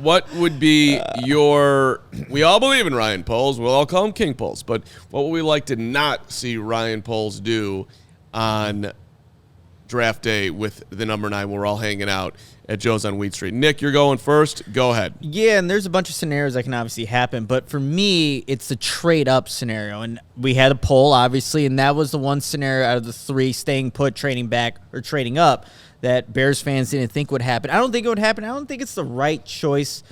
what would be your? We all believe in Ryan Poles. We'll all call him King Poles. But what would we like to not see Ryan Poles do on draft day with the number 9? We're all hanging out at Joe's on Wheat Street. Nick, you're going first. Go ahead. Yeah, and there's a bunch of scenarios that can obviously happen, but for me, it's the trade-up scenario. And we had a poll, obviously, and that was the one scenario out of the 3, staying put, trading back, or trading up, that Bears fans didn't think would happen. I don't think it would happen. I don't think it's the right choice,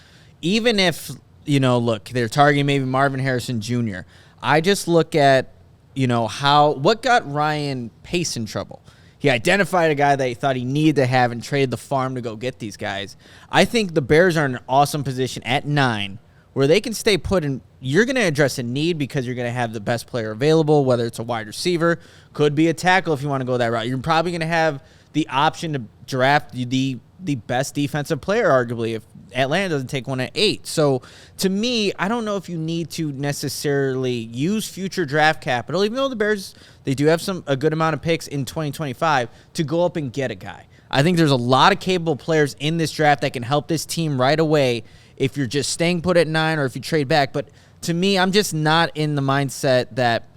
even if, look, they're targeting maybe Marvin Harrison Jr. I just look at, what got Ryan Pace in trouble. He identified a guy that he thought he needed to have and traded the farm to go get these guys. I think the Bears are in an awesome position at 9 where they can stay put, and you're going to address a need because you're going to have the best player available, whether it's a wide receiver, could be a tackle if you want to go that route. You're probably going to have the option to draft the best defensive player, arguably, if Atlanta doesn't take one at 8. So, to me, I don't know if you need to necessarily use future draft capital, even though the Bears, they do have a good amount of picks in 2025, to go up and get a guy. I think there's a lot of capable players in this draft that can help this team right away if you're just staying put at 9 or if you trade back. But to me, I'm just not in the mindset that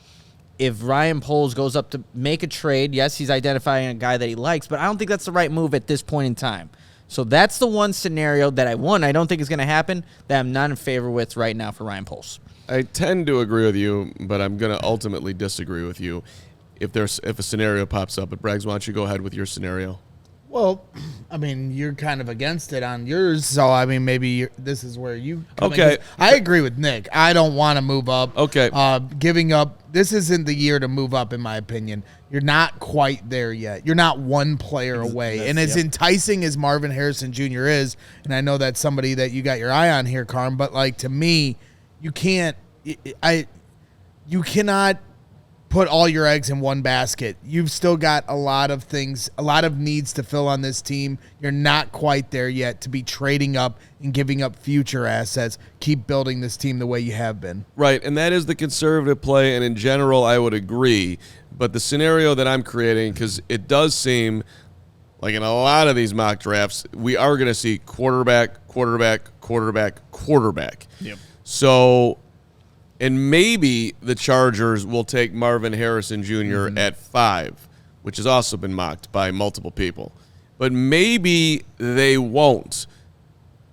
if Ryan Poles goes up to make a trade, yes, he's identifying a guy that he likes, but I don't think that's the right move at this point in time. So that's the one scenario that I don't think is going to happen, that I'm not in favor with right now for Ryan Poles. I tend to agree with you, but I'm going to ultimately disagree with you if a scenario pops up. But Braggs, why don't you go ahead with your scenario? Well, I mean, you're kind of against it on yours, so I mean, maybe this is where you come okay. in. I agree with Nick. I don't want to move up. Okay. Giving up. This isn't the year to move up, in my opinion. You're not quite there yet. You're not one player away. And as enticing as Marvin Harrison Jr. is, and I know that's somebody that you got your eye on here, Carm, but like to me, you cannot put all your eggs in one basket. You've still got a lot of things, a lot of needs to fill on this team. You're not quite there yet to be trading up and giving up future assets. Keep building this team the way you have been. Right, and that is the conservative play, and in general, I would agree. But the scenario that I'm creating, because it does seem like in a lot of these mock drafts, we are going to see quarterback. Yep. So, and maybe the Chargers will take Marvin Harrison Jr. At 5, which has also been mocked by multiple people. But maybe they won't.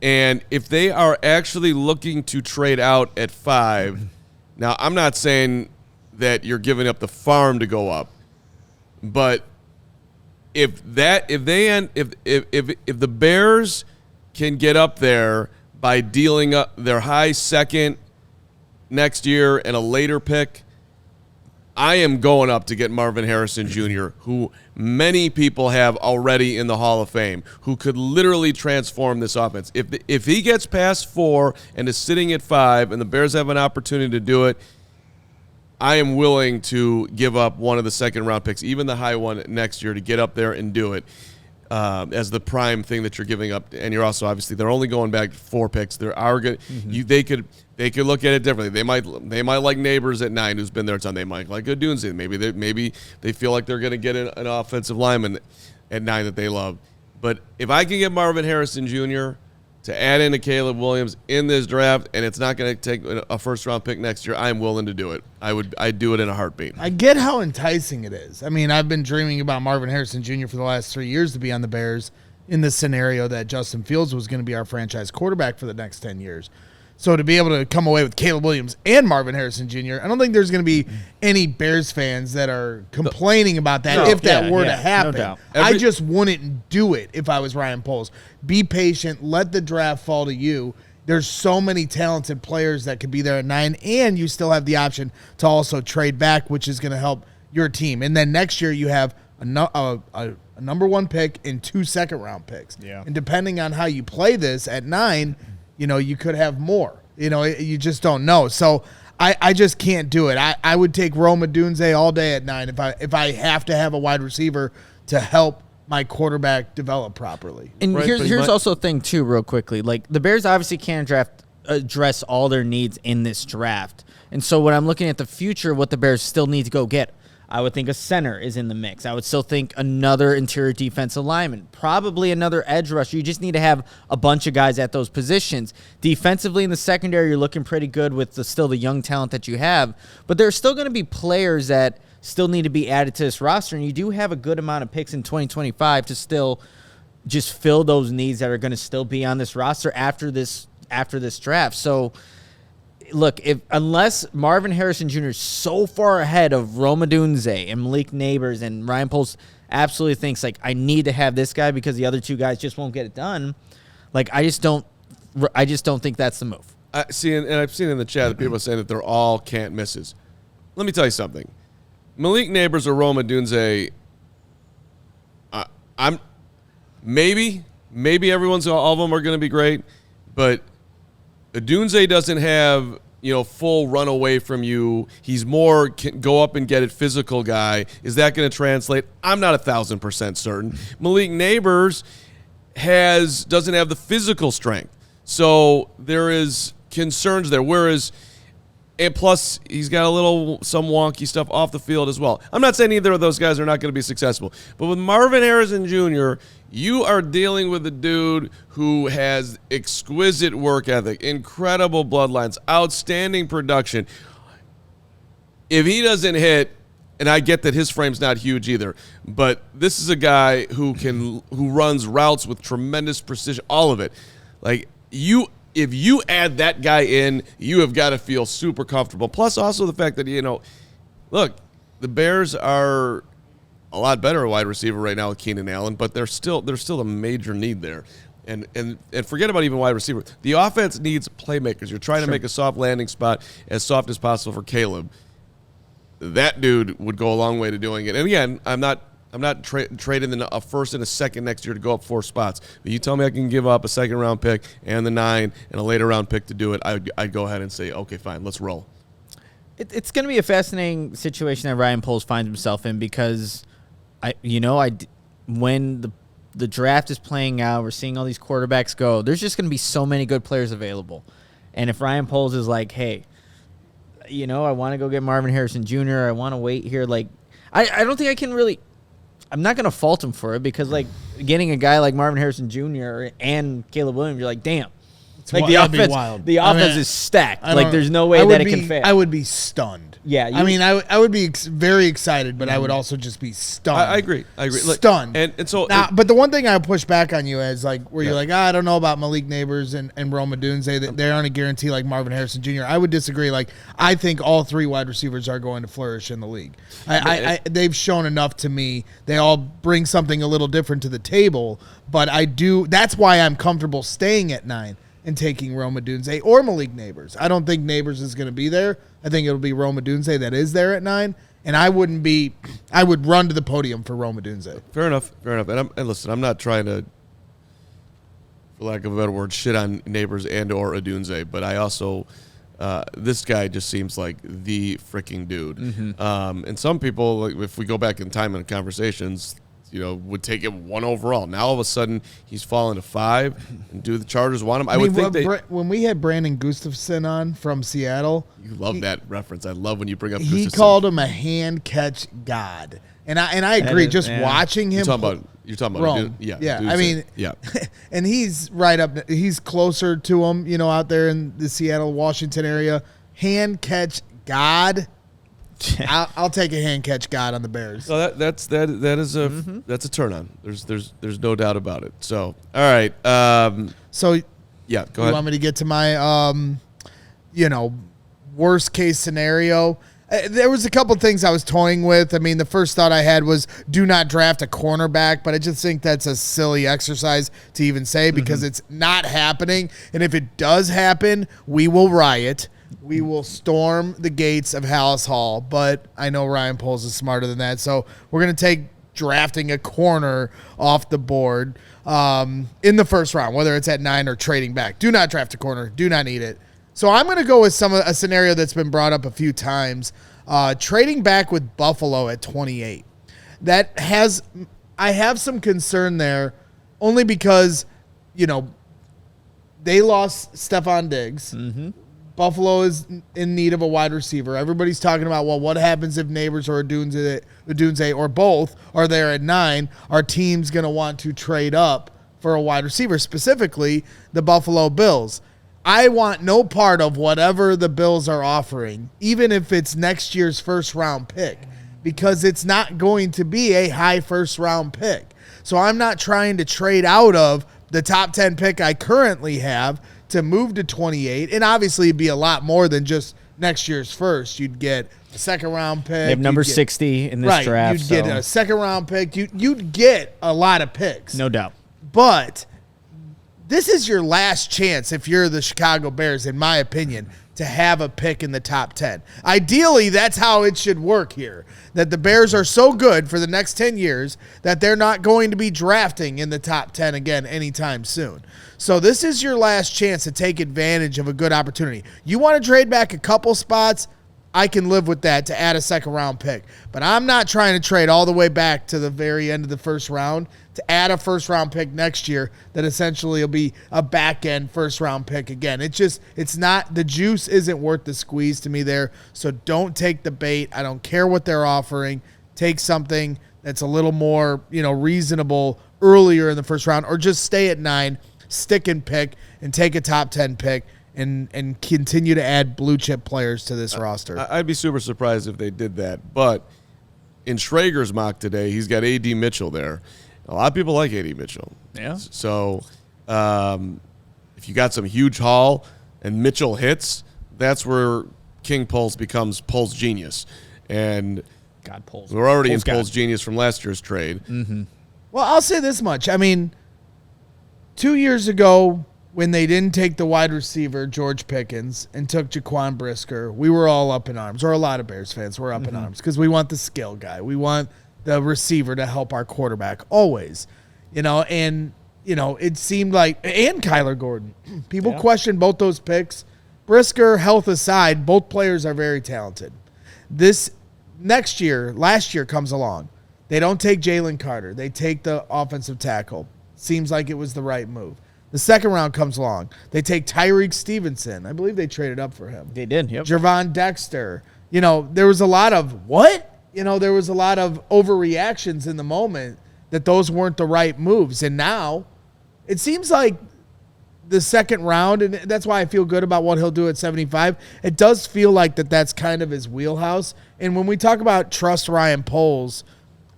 And if they are actually looking to trade out at 5, now I'm not saying that you're giving up the farm to go up, but if the Bears can get up there by dealing up their high second next year and a later pick, I am going up to get Marvin Harrison Jr., who many people have already in the Hall of Fame, who could literally transform this offense. If he gets past 4 and is sitting at 5 and the Bears have an opportunity to do it, I am willing to give up one of the second-round picks, even the high one next year, to get up there and do it as the prime thing that you're giving up. And you're also, obviously, they're only going back 4 picks. There are good. They could look at it differently. They might like Neighbors at 9, who's been there a ton. They might like Odunze. Maybe they feel like they're going to get an offensive lineman at 9 that they love. But if I can get Marvin Harrison Jr. to add in a Caleb Williams in this draft, and it's not going to take a first-round pick next year, I'm willing to do it. I'd do it in a heartbeat. I get how enticing it is. I mean, I've been dreaming about Marvin Harrison Jr. for the last 3 years to be on the Bears in the scenario that Justin Fields was going to be our franchise quarterback for the next 10 years. So to be able to come away with Caleb Williams and Marvin Harrison Jr., I don't think there's going to be any Bears fans that are complaining about that if that were to happen. No doubt. I just wouldn't do it if I was Ryan Poles. Be patient. Let the draft fall to you. There's so many talented players that could be there at 9, and you still have the option to also trade back, which is going to help your team. And then next year you have a number 1 pick and 2 second-round picks. Yeah. And depending on how you play this at 9, you could have more. You just don't know. So I just can't do it. I would take Rome Odunze all day at 9 if I have to have a wide receiver to help my quarterback develop properly. And here's also a thing, too, real quickly. Like, the Bears obviously can't address all their needs in this draft. And so when I'm looking at the future, what the Bears still need to go get, I would think a center is in the mix. I would still think another interior defensive lineman, probably another edge rusher. You just need to have a bunch of guys at those positions. Defensively in the secondary, you're looking pretty good with still the young talent that you have. But there's still going to be players that still need to be added to this roster, and you do have a good amount of picks in 2025 to still just fill those needs that are going to still be on this roster after this draft. So, look, unless Marvin Harrison Jr. is so far ahead of Rome Odunze and Malik Neighbors and Ryan Poles absolutely thinks, like, I need to have this guy because the other two guys just won't get it done, like, I just don't think that's the move. I see, and I've seen in the chat that people are saying that they're all can't misses. Let me tell you something. Malik Neighbors or Rome Odunze, I'm maybe all of them are going to be great, but Odunze doesn't have, full run away from you. He's more can go up and get it physical guy. Is that going to translate? I'm not 1,000% certain. Malik Neighbors doesn't have the physical strength. So there is concerns there. And plus, he's got some wonky stuff off the field as well. I'm not saying either of those guys are not going to be successful. But with Marvin Harrison Jr., you are dealing with a dude who has exquisite work ethic, incredible bloodlines, outstanding production. If he doesn't hit, and I get that his frame's not huge either, but this is a guy who runs routes with tremendous precision, all of it. Like, if you add that guy in, you have got to feel super comfortable. Plus, also the fact that, look, the Bears are a lot better at wide receiver right now with Keenan Allen, but there's still a major need there. And forget about even wide receiver. The offense needs playmakers. You're trying to make a soft landing spot as soft as possible for Caleb. That dude would go a long way to doing it. And again, I'm not trading a first and a second next year to go up 4 spots. But you tell me I can give up a second-round pick and the 9 and a later-round pick to do it, I'd go ahead and say, okay, fine, let's roll. It's going to be a fascinating situation that Ryan Poles finds himself in because, when the draft is playing out, we're seeing all these quarterbacks go, there's just going to be so many good players available. And if Ryan Poles is like, hey, I want to go get Marvin Harrison Jr., I want to wait here, like, I don't think I can really – I'm not going to fault him for it because, like, getting a guy like Marvin Harrison Jr. and Caleb Williams, you're like, damn. Like, the offense is stacked. Like, there's no way that it can fail. I would be stunned. Yeah. I would be very excited, but I would also just be stunned. I agree. Stunned. And so, but the one thing I push back on you is, like, where you're like, I don't know about Malik Neighbors and Rome Odunze, that they aren't a guarantee like Marvin Harrison Jr. I would disagree. Like, I think all 3 wide receivers are going to flourish in the league. They've shown enough to me. They all bring something a little different to the table, but that's why I'm comfortable staying at 9. And taking Rome Odunze or Malik Neighbors. I don't think Neighbors is going to be there. I think it'll be Rome Odunze that is there at 9. And I would run to the podium for Rome Odunze. Fair enough. And listen, I'm not trying to, for lack of a better word, shit on Neighbors and or Odunze, but I also, this guy just seems like the freaking dude. Mm-hmm. And some people, like, if we go back in time in conversations, would take him 1 overall. Now, all of a sudden, he's fallen to 5. And do the Chargers want him? I would think when we had Brandon Gustafson on from Seattle. You love that reference. I love when you bring up he Gustafson. He called him a hand catch god. And I agree. Watching him. You're talking about Rome. Yeah. I mean, yeah. And he's right up. He's closer to him, out there in the Seattle, Washington area. Hand catch god. I'll take a hand catch god on the Bears. So that's a turn on. There's no doubt about it. So all right. So yeah, go you ahead. want me to get to my worst case scenario? There was a couple things I was toying with. I mean, the first thought I had was do not draft a cornerback, but I just think that's a silly exercise to even say because it's not happening. And if it does happen, we will riot. We will storm the gates of Hallis Hall, but I know Ryan Poles is smarter than that. So we're going to take drafting a corner off the board in the first round, whether it's at 9 or trading back. Do not draft a corner. Do not need it. So I'm going to go with a scenario that's been brought up a few times, trading back with Buffalo at 28. I have some concern there only because, they lost Stephon Diggs. Mm-hmm. Buffalo is in need of a wide receiver. Everybody's talking about, well, what happens if Neighbors or Odunze or both are there at 9? Our team's going to want to trade up for a wide receiver, specifically the Buffalo Bills. I want no part of whatever the Bills are offering, even if it's next year's first-round pick, because it's not going to be a high first-round pick. So I'm not trying to trade out of the top 10 pick I currently have to move to 28, and obviously it'd be a lot more than just next year's first. You'd get a second-round pick. They have number 60 in this draft. You'd get a second-round pick. You'd get a lot of picks. No doubt. But this is your last chance, if you're the Chicago Bears, in my opinion, to have a pick in the top 10. Ideally, that's how it should work here, that the Bears are so good for the next 10 years that they're not going to be drafting in the top 10 again anytime soon. So this is your last chance to take advantage of a good opportunity. You want to trade back a couple spots, I can live with that, to add a second-round pick. But I'm not trying to trade all the way back to the very end of the first round to add a first-round pick next year that essentially will be a back-end first-round pick again. It's not, the juice isn't worth the squeeze to me there, so don't take the bait. I don't care what they're offering. Take something that's a little more, reasonable earlier in the first round, or just stay at 9, stick and pick, and take a top 10 pick. And continue to add blue-chip players to this roster. I'd be super surprised if they did that. But in Schrager's mock today, he's got A.D. Mitchell there. A lot of people like A.D. Mitchell. Yeah. So if you got some huge haul and Mitchell hits, that's where King Pulse becomes Pulse Genius. And God, Pulse. we're already in God. Pulse Genius from last year's trade. Mm-hmm. Well, I'll say this much. I mean, 2 years ago, when they didn't take the wide receiver, George Pickens, and took Jaquan Brisker, we were all up in arms, or a lot of Bears fans were up in arms, because we want the skill guy. We want the receiver to help our quarterback always. It seemed like, and Kyler Gordon. People question both those picks. Brisker, health aside, both players are very talented. Last year comes along. They don't take Jalen Carter. They take the offensive tackle. Seems like it was the right move. The second round comes along. They take Tyreek Stevenson. I believe they traded up for him. They did, yep. Jervon Dexter. There was a lot of, what? There was a lot of overreactions in the moment that those weren't the right moves. And now it seems like the second round, and that's why I feel good about what he'll do at 75, it does feel like that's kind of his wheelhouse. And when we talk about trust Ryan Poles,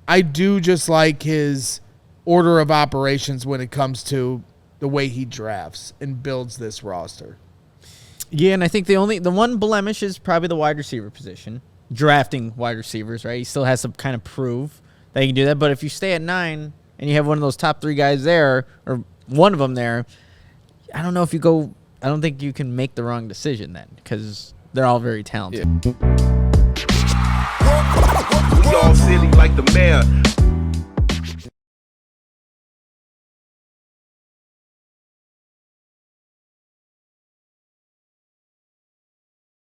I do just like his order of operations when it comes to the way he drafts and builds this roster. Yeah, and I think the one blemish is probably the wide receiver position. Drafting wide receivers, right? He still has to kind of prove that he can do that. But if you stay at 9 and you have one of those top 3 guys there, or one of them there, I don't think you can make the wrong decision then, because they're all very talented. We all silly like the mayor.